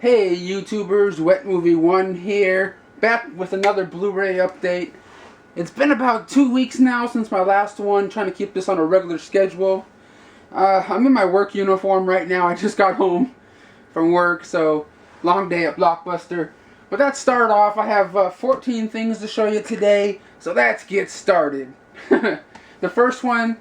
Hey YouTubers, Wet Movie 1 here, back with another Blu-ray update. It's been about 2 weeks now since my last one, trying to keep this on a regular schedule. I'm in my work uniform right now. I just got home from work, so long day at Blockbuster. But that started off, I have 14 things to show you today, so let's get started. The first one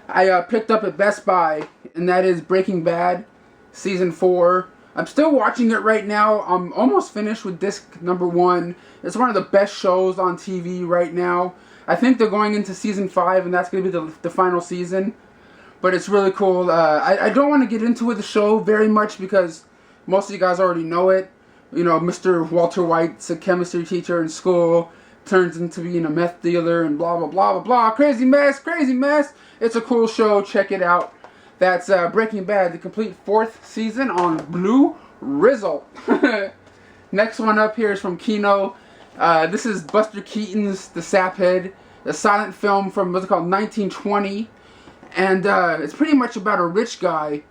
I picked up at Best Buy, and that is Breaking Bad, Season 4. I'm still watching it right now. I'm almost finished with disc number 1. It's one of the best shows on TV right now. I think they're going into Season 5, and that's going to be the final season. But it's really cool. I don't want to get into the show very much because most of you guys already know it. You know, Mr. Walter White's a chemistry teacher in school, turns into being a meth dealer and blah, blah, blah, blah, blah. Crazy mess, crazy mess. It's a cool show. Check it out. That's Breaking Bad, the complete 4th season on Blu Ray. Next one up here is from Kino. This is Buster Keaton's The Saphead, a silent film from what's called 1920. And it's pretty much about a rich guy.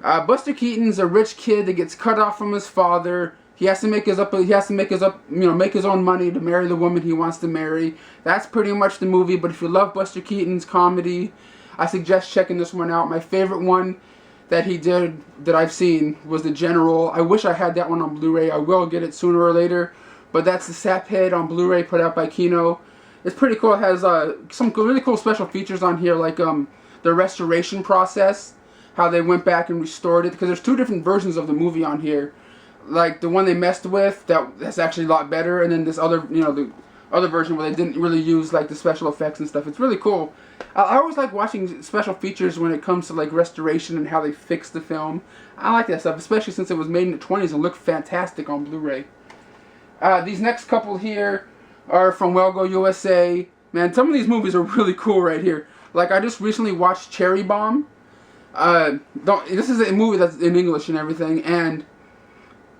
Buster Keaton's a rich kid that gets cut off from his father. He has to make his own money to marry the woman he wants to marry. That's pretty much the movie. But if you love Buster Keaton's comedy, I suggest checking this one out. My favorite one that he did that I've seen was The General. I wish I had that one on Blu-ray. I will get it sooner or later. But that's The Saphead on Blu-ray put out by Kino. It's pretty cool. It has some really cool special features on here, like the restoration process, how they went back and restored it. Because there's 2 different versions of the movie on here. Like the one they messed with, that's actually a lot better. And then this other, the other version where they didn't really use like the special effects and stuff. It's really cool. I always like watching special features when it comes to like restoration and how they fix the film. I like that stuff, especially since it was made in the 20s and looked fantastic on Blu-ray. These next couple here are from Welgo USA. Man, some of these movies are really cool right here. Like I just recently watched Cherry Bomb. This is a movie that's in English and everything, and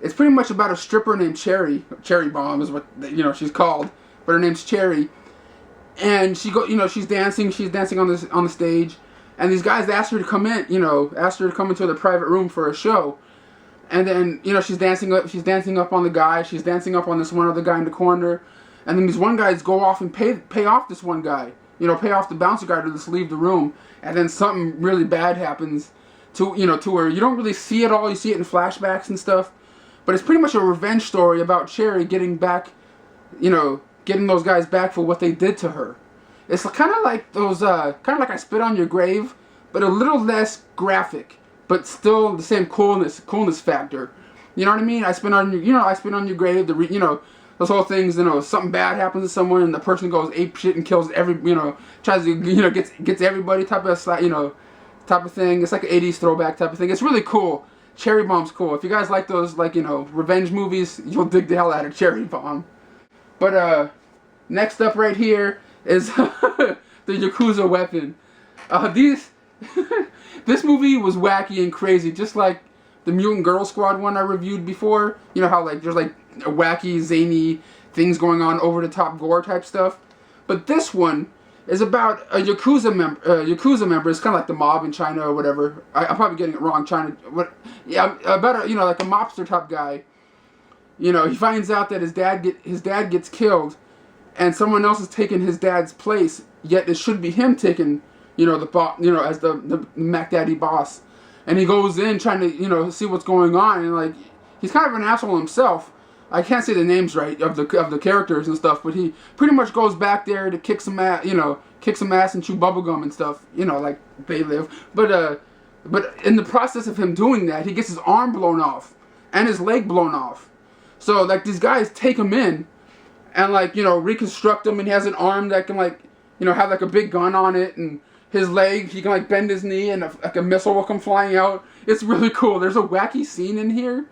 it's pretty much about a stripper named Cherry. Cherry Bomb is what she's called, but her name's Cherry. And she's dancing on the stage, and these guys asked her to come in, asked her to come into their private room for a show. And then, she's dancing up on the guy, she's dancing up on this one other guy in the corner, and then these one guys go off and pay off this one guy, pay off the bouncer guy to just leave the room, and then something really bad happens to her. You don't really see it all, you see it in flashbacks and stuff, but it's pretty much a revenge story about Cherry getting back, getting those guys back for what they did to her. It's kind of like those, kind of like I Spit on Your Grave, but a little less graphic, but still the same coolness factor. You know what I mean? I Spit on Your Grave. Those whole things. Something bad happens to someone and the person goes ape shit and kills tries to gets everybody type of thing. It's like an 80s throwback type of thing. It's really cool. Cherry Bomb's cool. If you guys like those revenge movies, you'll dig the hell out of Cherry Bomb. But next up right here is the Yakuza Weapon. This movie was wacky and crazy, just like the Mutant Girl Squad one I reviewed before. You know how there's wacky, zany things going on, over the top gore type stuff. But this one is about a Yakuza member. It's kind of like the mob in China or whatever. I'm probably getting it wrong. About a like a mobster type guy. He finds out that his dad gets killed, and someone else is taking his dad's place. Yet it should be him taking, as the Mac Daddy boss. And he goes in trying to, see what's going on, and he's kind of an asshole himself. I can't say the names right of the characters and stuff, but he pretty much goes back there to kick some ass, and chew bubblegum and stuff, like they live. But in the process of him doing that, he gets his arm blown off and his leg blown off. So, these guys take him in and, reconstruct him, and he has an arm that can, have, a big gun on it, and his leg, he can, bend his knee, and, a missile will come flying out. It's really cool. There's a wacky scene in here.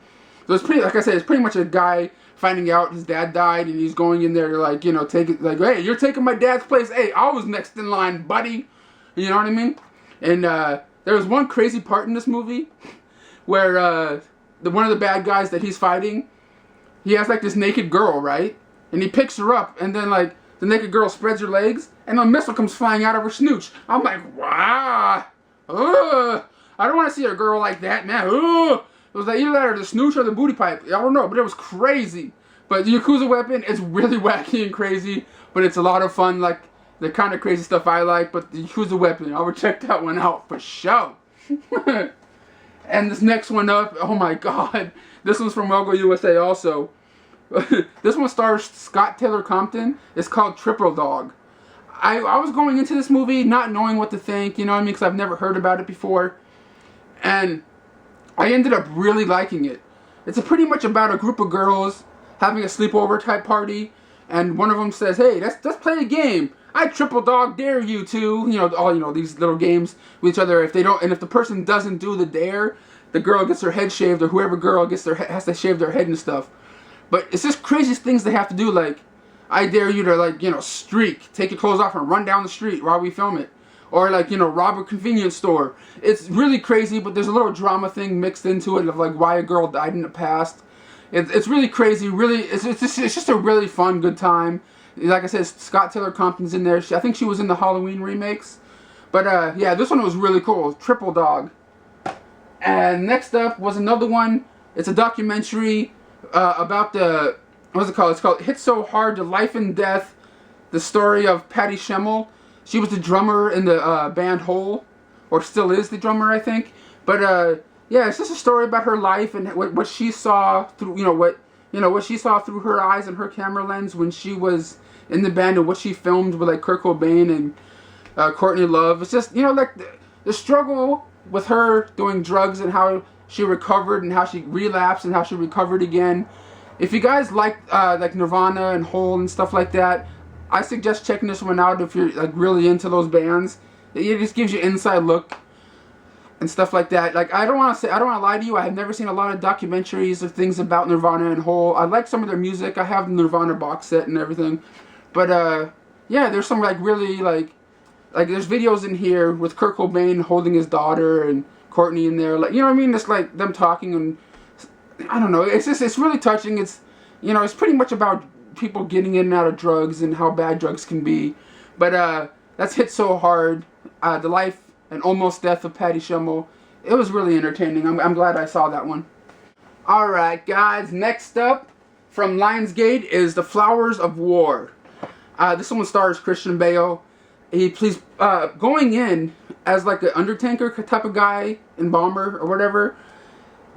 So, it's pretty, like I said, it's pretty much a guy finding out his dad died, and he's going in there to, hey, you're taking my dad's place. Hey, I was next in line, buddy. You know what I mean? And, there was one crazy part in this movie where, one of the bad guys that he's fighting, he has this naked girl, right? And he picks her up, and then the naked girl spreads her legs, and a missile comes flying out of her snooch. I'm like, wow, I don't want to see a girl like that, man. It was like either that or the snooch or the booty pipe. I don't know, but it was crazy. But the Yakuza Weapon is really wacky and crazy, but it's a lot of fun, like the kind of crazy stuff I like. But the Yakuza Weapon, I would check that one out for sure. And this next one up, oh my god, this one's from Logo USA also. This one stars Scott Taylor Compton. It's called Triple Dog. I was going into this movie not knowing what to think, you know what I mean, because I've never heard about it before. And I ended up really liking it. It's pretty much about a group of girls having a sleepover type party, and one of them says, "Hey, let's play a game. I triple dog dare you to," all these little games with each other. If the person doesn't do the dare, the girl gets her head shaved, or whoever girl has to shave their head and stuff. But it's just craziest things they have to do, like, I dare you to, streak, take your clothes off and run down the street while we film it. Or, rob a convenience store. It's really crazy, but there's a little drama thing mixed into it of, why a girl died in the past. It's really crazy, really, it's just a really fun, good time. Like I said, Scott Taylor Compton's in there. I think she was in the Halloween remakes. But, yeah, this one was really cool. Triple Dog. And next up was another one. It's a documentary about what's it called? It's called Hit So Hard, The Life and Death, the story of Patty Scemel. She was the drummer in the band Hole, or still is the drummer, I think. But yeah, it's just a story about her life and what she saw through, what she saw through her eyes and her camera lens when she was in the band, and what she filmed with Kurt Cobain and Courtney Love. It's just the struggle with her doing drugs and how she recovered and how she relapsed and how she recovered again. If you guys like Nirvana and Hole and stuff like that, I suggest checking this one out if you're really into those bands. It just gives you an inside look and stuff like that. I don't want to lie to you, I have never seen a lot of documentaries or things about Nirvana and Hole. I like some of their music. I have the Nirvana box set and everything. But yeah, there's some really there's videos in here with Kurt Cobain holding his daughter and Courtney in there. You know what I mean? It's them talking, and I don't know. It's really touching. It's it's pretty much about people getting in and out of drugs and how bad drugs can be. But that's Hit So Hard, The Life and Almost Death of Patty Scemel. It was really entertaining. I'm glad I saw that one. Alright guys, next up from Lionsgate is The Flowers of War. This one stars Christian Bale. He plays going in as an Undertaker type of guy, embalmer or whatever,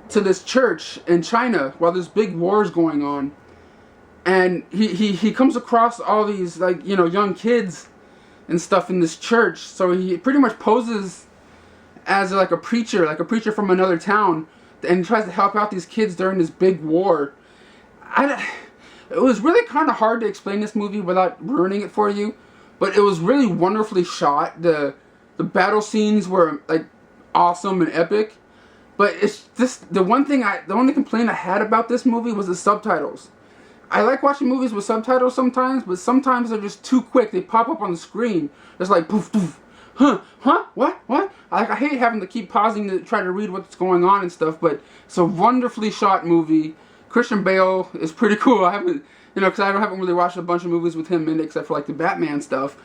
to this church in China while this big war is going on. And he comes across all these young kids and stuff in this church. So he pretty much poses as a preacher from another town, and tries to help out these kids during this big war. It was really kind of hard to explain this movie without ruining it for you, but it was really wonderfully shot. The battle scenes were awesome and epic. But it's just the only complaint I had about this movie was the subtitles. I like watching movies with subtitles sometimes, but sometimes they're just too quick. They pop up on the screen. It's like poof poof, what? I hate having to keep pausing to try to read what's going on and stuff. But it's a wonderfully shot movie. Christian Bale is pretty cool. I haven't, because I haven't really watched a bunch of movies with him in it except for the Batman stuff.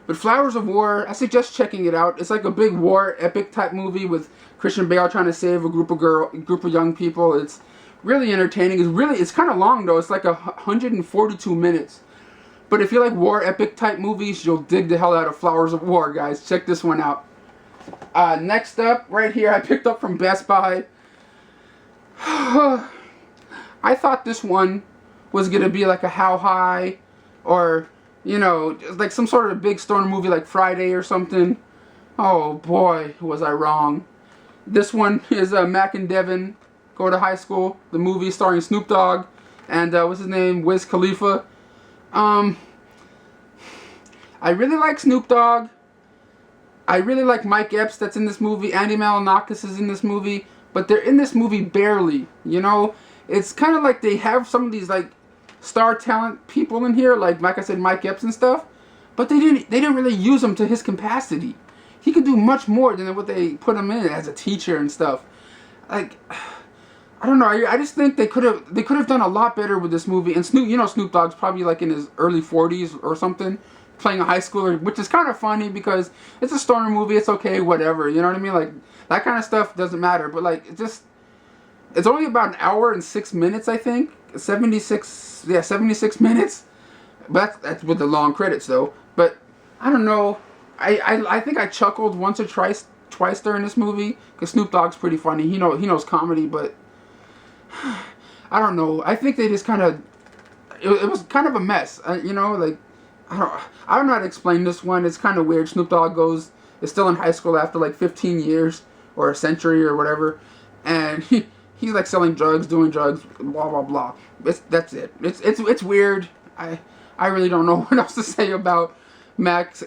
But Flowers of War, I suggest checking it out. It's a big war epic type movie with Christian Bale trying to save a group of young people. It's really entertaining. It's kind of long though. It's 142 minutes. But if you like war epic type movies, you'll dig the hell out of Flowers of War, guys. Check this one out. Next up, right here, I picked up from Best Buy. I thought this one was gonna be a How High, or some sort of big stoner movie like Friday or something. Oh boy, was I wrong. This one is Mac and Devin Go to High School, the movie starring Snoop Dogg and what's his name, Wiz Khalifa. I really like Snoop Dogg. I really like Mike Epps that's in this movie. Andy Milonakis is in this movie, but they're in this movie barely. It's kind of like they have some of these star talent people in here, like I said, Mike Epps and stuff, but they didn't really use him to his capacity. He could do much more than what they put him in as a teacher and stuff. I don't know. I just think they could have done a lot better with this movie. And Snoop Dogg's probably in his early 40s or something, playing a high schooler, which is kind of funny because it's a stoner movie. It's okay, whatever. You know what I mean? That kind of stuff doesn't matter. But It's only about an hour and 6 minutes, I think. 76 minutes. But that's with the long credits, though. But I don't know. I think I chuckled once or twice during this movie, because Snoop Dogg's pretty funny. He knows comedy, but I don't know. I think they just kind of, it was kind of a mess. You know, like, I don't know how to explain this one. It's kind of weird. Snoop Dogg is still in high school after like 15 years or a century or whatever, and he's like selling drugs, doing drugs, blah blah blah. That's it. It's weird. I really don't know what else to say about Mac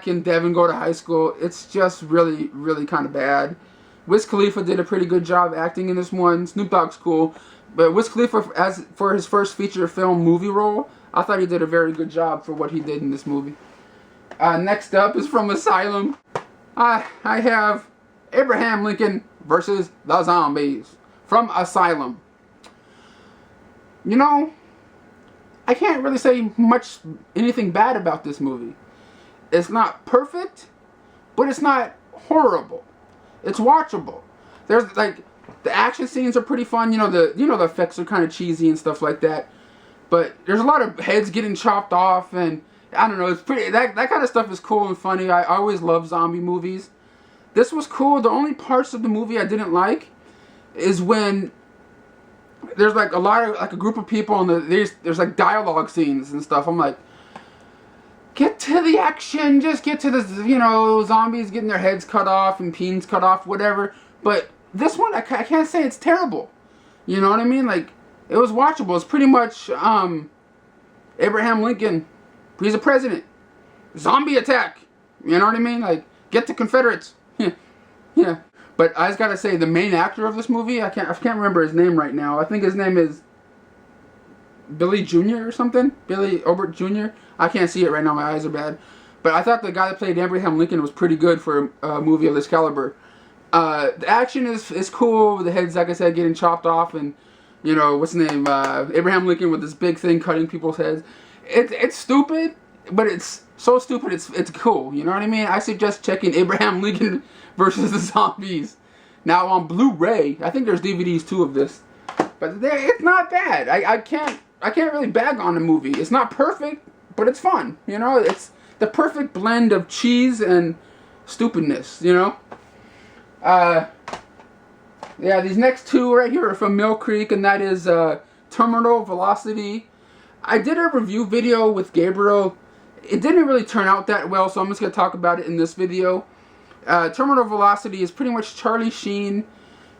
and Devin go to high school. It's just really, really kind of bad. Wiz Khalifa did a pretty good job acting in this one. Snoop Dogg's cool, but Wiz Khalifa, for his first feature film movie role, I thought he did a very good job for what he did in this movie. Next up is from Asylum. I have Abraham Lincoln versus the Zombies from Asylum. You know, I can't really say anything bad about this movie. It's not perfect, but it's not horrible. It's watchable. There's like, the action scenes are pretty fun. You know the effects are kind of cheesy and stuff like that. But there's a lot of heads getting chopped off, and I don't know, it's pretty, that kind of stuff is cool and funny. I always love zombie movies. This was cool. The only parts of the movie I didn't like is when there's like a group of people and there's like dialogue scenes and stuff. I'm like, get to the action, just get to the, zombies getting their heads cut off and peens cut off, whatever. But this one, I can't say it's terrible. You know what I mean? Like, it was watchable. It's pretty much Abraham Lincoln. He's a president. Zombie attack. You know what I mean? Like, get the Confederates. Yeah. But I just gotta say, the main actor of this movie, I can't remember his name right now. I think his name is Billy Jr. or something. Billy Oberst Jr. I can't see it right now. My eyes are bad. But I thought the guy that played Abraham Lincoln was pretty good for a movie of this caliber. The action is cool. The heads, like I said, getting chopped off, and what's his name? Abraham Lincoln with this big thing cutting people's heads. It's stupid, but it's so stupid it's cool. You know what I mean? I suggest checking Abraham Lincoln versus the Zombies now on Blu Ray. I think there's DVDs too of this, but it's not bad. I can't really bag on the movie. It's not perfect, but it's fun. It's the perfect blend of cheese and stupidness. Yeah, these next two right here are from Mill Creek, and that is Terminal Velocity. I did a review video with Gabriel. It didn't really turn out that well, so I'm just going to talk about it in this video. Terminal Velocity is pretty much Charlie Sheen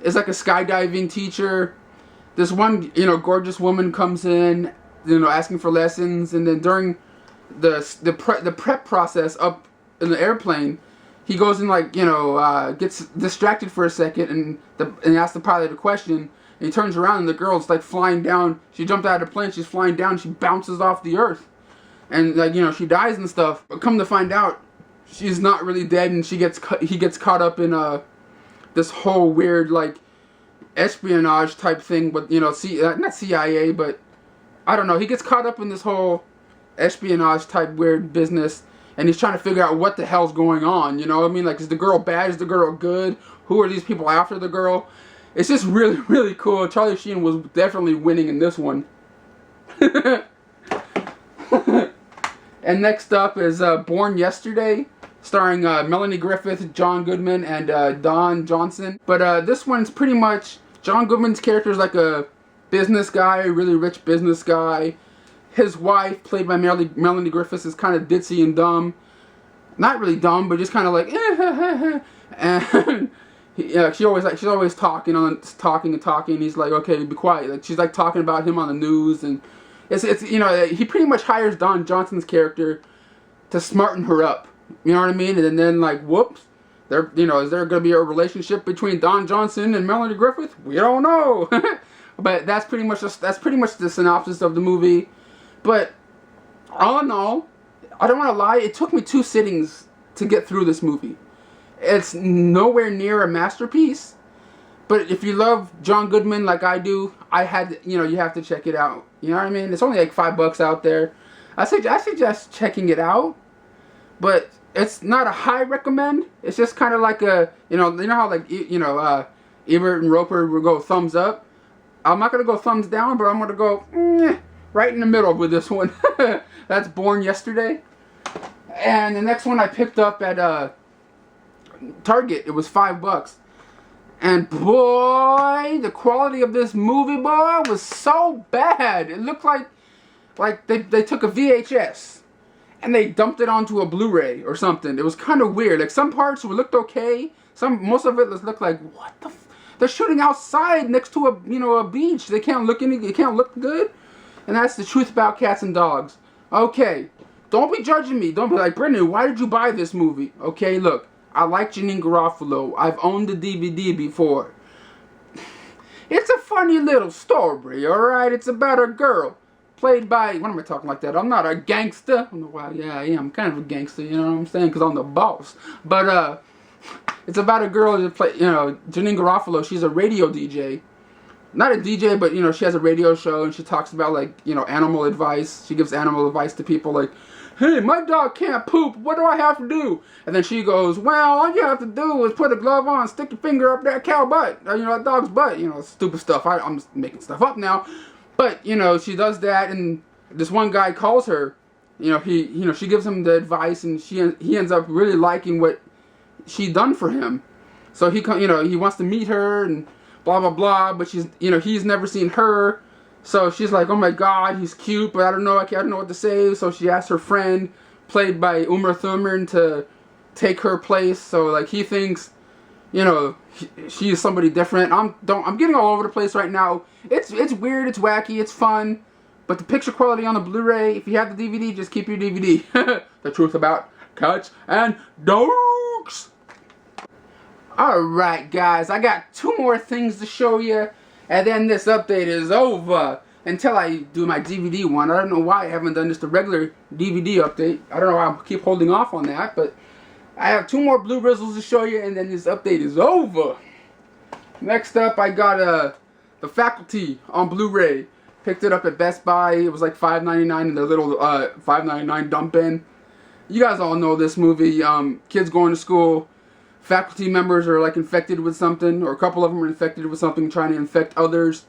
is like a skydiving teacher. This one, gorgeous woman comes in, asking for lessons, and then during the prep process up in the airplane, he goes and gets distracted for a second and asks the pilot a question. And he turns around and the girl's like flying down. She jumped out of the plane. She's flying down. She bounces off the earth, and she dies and stuff. But come to find out, she's not really dead, and he gets caught up in this whole weird espionage type thing. But not CIA, but I don't know. He gets caught up in this whole espionage type weird business. And he's trying to figure out what the hell's going on, you know what I mean? Like, is the girl bad? Is the girl good? Who are these people after the girl? It's just really, really cool. Charlie Sheen was definitely winning in this one. And next up is Born Yesterday, starring Melanie Griffith, John Goodman, and Don Johnson. But this one's pretty much, John Goodman's character is like a business guy, a really rich business guy. His wife, played by Melanie Griffith, is kind of ditzy and dumb. Not really dumb, but just kind of like, and she's always talking. And he's like, okay, be quiet. Like, she's like talking about him on the news, and it's he pretty much hires Don Johnson's character to smarten her up. You know what I mean? And then like, whoops, is there gonna be a relationship between Don Johnson and Melanie Griffith? We don't know. But that's pretty much the synopsis of the movie. But all in all, I don't want to lie, it took me 2 sittings to get through this movie. It's nowhere near a masterpiece, but if you love John Goodman like I do, you have to check it out. You know what I mean? It's only like $5 out there. I suggest checking it out, but it's not a high recommend. It's just kind of like a, how like, Ebert and Roper will go thumbs up. I'm not going to go thumbs down, but I'm going to go right in the middle with this one. That's Born Yesterday. And the next one I picked up at Target. It was $5. And boy, the quality of this movie, boy, was so bad. It looked like they took a VHS and they dumped it onto a Blu Ray or something. It was kind of weird. Like some parts looked okay. Most of it looked like, what the they're shooting outside next to a beach. They can't look good. And that's the truth about cats and dogs. Okay, don't be judging me. Don't be like, Brendan, why did you buy this movie? Okay, look, I like Janine Garofalo. I've owned the DVD before. It's a funny little story, alright? It's about a girl played by, what am I talking like that? I'm not a gangster. I don't know why, yeah, I am kind of a gangster, you know what I'm saying? Because I'm the boss. But, it's about a girl that play, Janine Garofalo. She's a radio DJ. Not a DJ, but, she has a radio show and she talks about, like, animal advice. She gives animal advice to people like, hey, my dog can't poop. What do I have to do? And then she goes, well, all you have to do is put a glove on, stick your finger up that cow butt, that dog's butt. Stupid stuff. I'm just making stuff up now. But, she does that and this one guy calls her. She gives him the advice and he ends up really liking what she done for him. So he wants to meet her and blah blah blah, but he's never seen her. So she's like, oh my god, he's cute, but I don't know what to say. So she asks her friend, played by Uma Thurman, to take her place. So like he thinks, she is somebody different. I'm getting all over the place right now. It's weird, it's wacky, it's fun, but the picture quality on the Blu-ray, if you have the DVD, just keep your DVD. The truth about cats and dogs. Alright guys, I got 2 more things to show you, and then this update is over until I do my DVD one. I don't know why I haven't done just a regular DVD update. I don't know why I keep holding off on that, but I have 2 more Blue Rizzles to show you, and then this update is over. Next up, I got The Faculty on Blu-ray. Picked it up at Best Buy. It was like $5.99 in the little $5.99 dump bin. You guys all know this movie. Kids going to school. Faculty members are like infected with something, or a couple of them are infected with something, trying to infect others,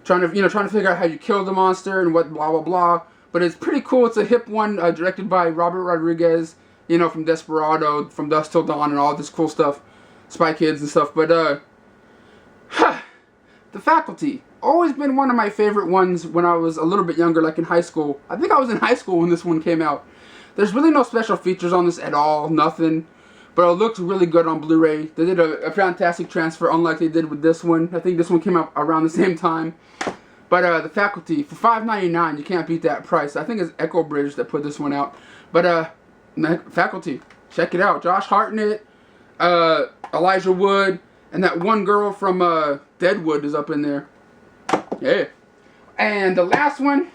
trying to figure out how you kill the monster and what blah blah blah. But it's pretty cool. It's a hip one, directed by Robert Rodriguez, from Desperado, From Dusk Till Dawn, and all this cool stuff, Spy Kids and stuff. But The Faculty, always been one of my favorite ones when I was a little bit younger, like in high school. I think I was in high school when this one came out. There's really no special features on this at all, nothing. But it looks really good on Blu-ray. They did a fantastic transfer, unlike they did with this one. I think this one came out around the same time. But The Faculty, for $5.99, you can't beat that price. I think it's Echo Bridge that put this one out. But Faculty, check it out. Josh Hartnett, Elijah Wood, and that one girl from Deadwood is up in there. Yeah. And the last one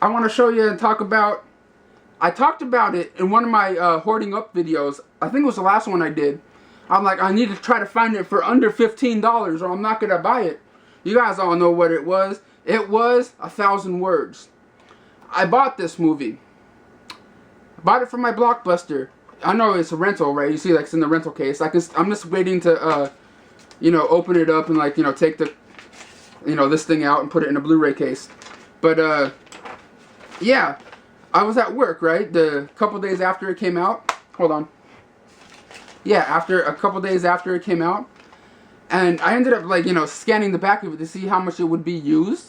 I want to show you and talk about. I talked about it in one of my hoarding up videos. I think it was the last one I did. I'm like, I need to try to find it for under $15 or I'm not going to buy it. You guys all know what it was. It was 1,000 Words. I bought this movie. I bought it from my Blockbuster. I know it's a rental, right? You see, like, it's in the rental case. I'm just waiting to, open it up and, like, take the, this thing out and put it in a Blu-ray case. But, yeah. I was at work, right? The couple days after it came out. Hold on. Yeah, a couple days after it came out. And I ended up, like, scanning the back of it to see how much it would be used.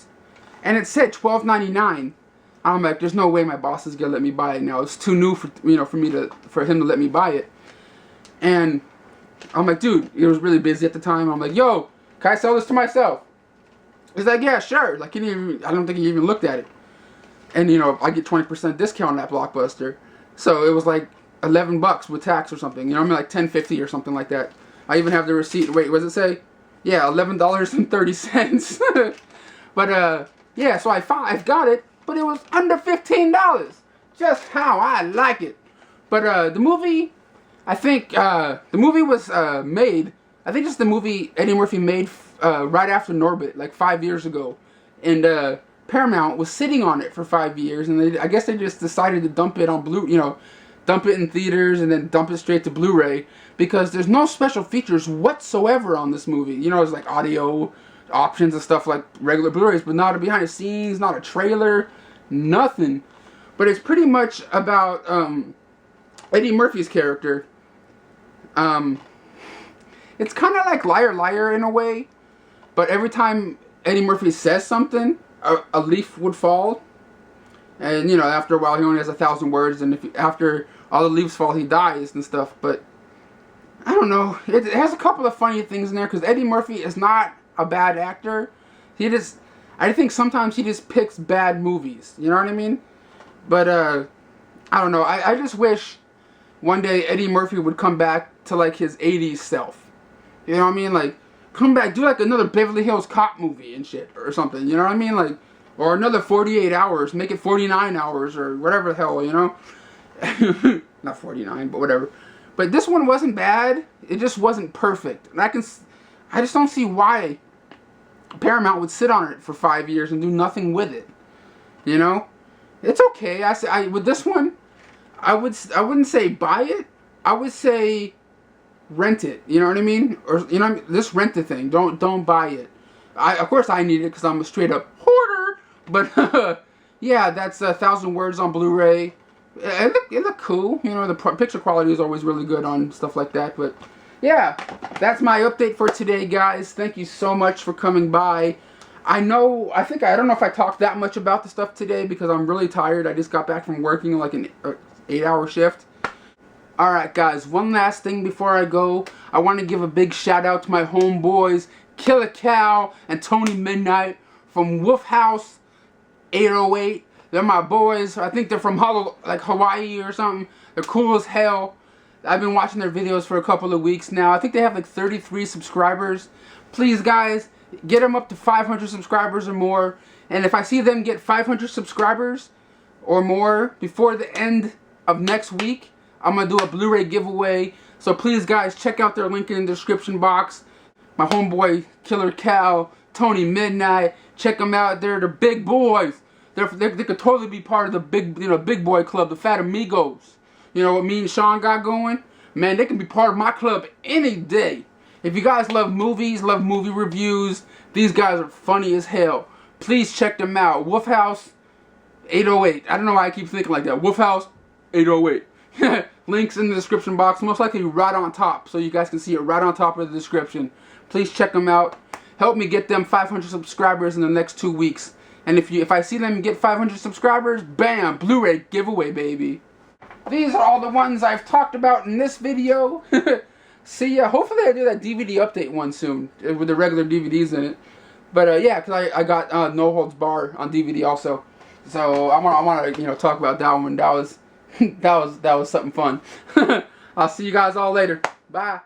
And it said $12.99. I'm like, there's no way my boss is gonna let me buy it now. It's too new for him to let me buy it. And I'm like, dude, he was really busy at the time. I'm like, yo, can I sell this to myself? He's like, yeah, sure. Like, I don't think he even looked at it. And, I get 20% discount at Blockbuster. So it was like $11 with tax or something. Like $10.50 or something like that. I even have the receipt. Wait, what does it say? Yeah, $11.30. But, yeah, so I've got it. But it was under $15. Just how I like it. But, the movie, I think, the movie was made. I think it's the movie Eddie Murphy made right after Norbit, like 5 years ago. And, Paramount was sitting on it for 5 years, and I guess they just decided to dump it on dump it in theaters and then dump it straight to Blu-ray, because there's no special features whatsoever on this movie. You know, it's like audio options and stuff like regular Blu-rays, but not a behind the scenes, not a trailer, nothing. But it's pretty much about Eddie Murphy's character. It's kind of like Liar Liar in a way, but every time Eddie Murphy says something, a leaf would fall. And, you know, after a while he only has 1,000 words, and after all the leaves fall, he dies and stuff. But I don't know. It has a couple of funny things in there, because Eddie Murphy is not a bad actor. I think sometimes he just picks bad movies. You know what I mean? But, I don't know. I just wish one day Eddie Murphy would come back to, like, his 80s self. You know what I mean? Like, come back, do, like, another Beverly Hills Cop movie and shit, or something. You know what I mean? Like, or another 48 hours. Make it 49 hours, or whatever the hell, you know? Not 49, but whatever. But this one wasn't bad. It just wasn't perfect. And I just don't see why Paramount would sit on it for 5 years and do nothing with it. You know? It's okay. With this one, I wouldn't say buy it. I would say rent it. You know what I mean? Or, you know, this rent the thing. Don't buy it. Of course I need it because I'm a straight up hoarder. But yeah, that's 1,000 words on Blu-ray. It looked cool. You know, the picture quality is always really good on stuff like that. But yeah, that's my update for today, guys. Thank you so much for coming by. I don't know if I talked that much about the stuff today because I'm really tired. I just got back from working like an 8-hour shift. Alright, guys, one last thing before I go. I want to give a big shout out to my homeboys, Killer Cow and Tony Midnight from Wolf House 808. They're my boys. I think they're from Hawaii or something. They're cool as hell. I've been watching their videos for a couple of weeks now. I think they have like 33 subscribers. Please, guys, get them up to 500 subscribers or more. And if I see them get 500 subscribers or more before the end of next week, I'm going to do a Blu-ray giveaway. So please, guys, check out their link in the description box. My homeboy, Killer Cow, Tony Midnight. Check them out. They're the big boys. They could totally be part of the big boy club, the Fat Amigos. You know what me and Sean got going? Man, they can be part of my club any day. If you guys love movies, love movie reviews, these guys are funny as hell. Please check them out. Wolf House 808. I don't know why I keep thinking like that. Wolf House 808. Links in the description box, most likely right on top, so you guys can see it right on top of the description. Please check them out. Help me get them 500 subscribers in the next 2 weeks. And if I see them get 500 subscribers, bam, Blu-ray giveaway, baby. These are all the ones I've talked about in this video. See ya. Hopefully I do that DVD update one soon with the regular DVDs in it. But yeah, because I got No Holds Barred on DVD also. So I want to talk about that one. That was something fun. I'll see you guys all later. Bye.